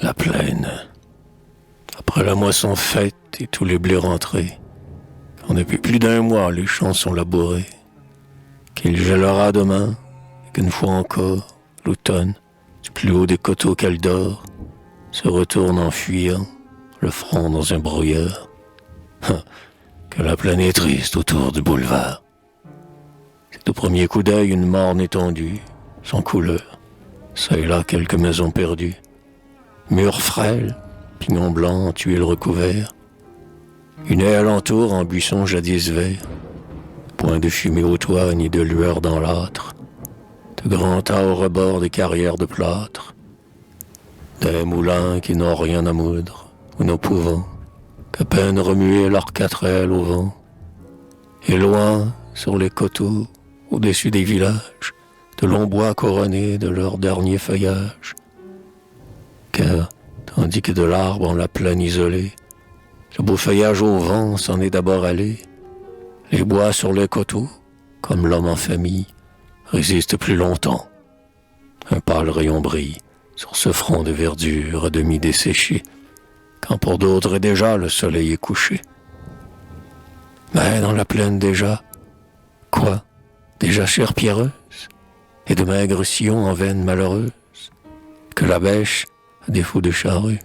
La plaine. Après la moisson faite et tous les blés rentrés, quand depuis plus d'un mois les champs sont labourés, qu'il gèlera demain, et qu'une fois encore, l'automne, du plus haut des coteaux qu'elle dort, se retourne en fuyant, le front dans un brouillard. Que la plaine est triste autour du boulevard. C'est au premier coup d'œil une morne étendue, sans couleur, ça et là quelques maisons perdues. Murs frêles, pignons blancs, tuiles recouverts. Une haie alentour en buisson jadis vert. Point de fumée au toit ni de lueur dans l'âtre. De grands tas au rebord des carrières de plâtre. Des moulins qui n'ont rien à moudre, ou ne pouvant qu'à peine remuer leurs quatre ailes au vent. Et loin, sur les coteaux, au-dessus des villages, de longs bois couronnés de leur dernier feuillage. Car, tandis que de l'arbre en la plaine isolée, le beau feuillage au vent s'en est d'abord allé, les bois sur les coteaux, comme l'homme en famille, résistent plus longtemps. Un pâle rayon brille sur ce front de verdure à demi desséché, quand pour d'autres déjà le soleil est couché. Mais dans la plaine déjà, quoi? Déjà chair pierreuse, et de maigres sillons en veine malheureuse, que la bêche, à défaut de charrue,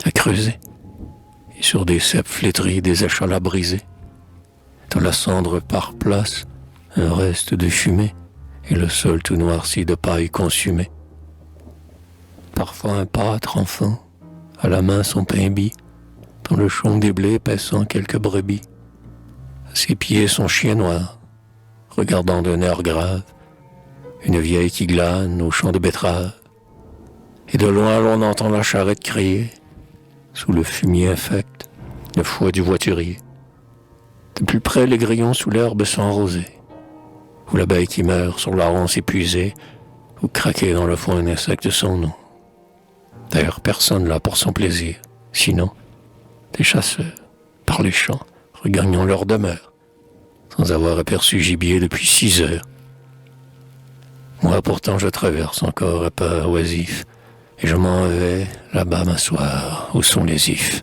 a creusé, et sur des ceps flétris des échalas brisés, dans la cendre par place, un reste de fumée, et le sol tout noirci de paille consumée. Parfois un pâtre enfant, à la main son pain bis, dans le champ des blés paissant quelques brebis. À ses pieds son chien noir, regardant d'un air grave, une vieille qui glane au champ de betteraves. Et de loin l'on entend la charrette crier, sous le fumier infect, le fouet du voiturier. De plus près les grillons sous l'herbe sont rosés, ou l'abeille qui meurt sur la ronce épuisée, ou craquer dans le fond un insecte sans nom. D'ailleurs personne là pour son plaisir, sinon des chasseurs, par les champs, regagnant leur demeure, sans avoir aperçu gibier depuis 6 heures. Moi pourtant je traverse encore à pas oisif, et je m'en vais là-bas m'asseoir où sont les ifs.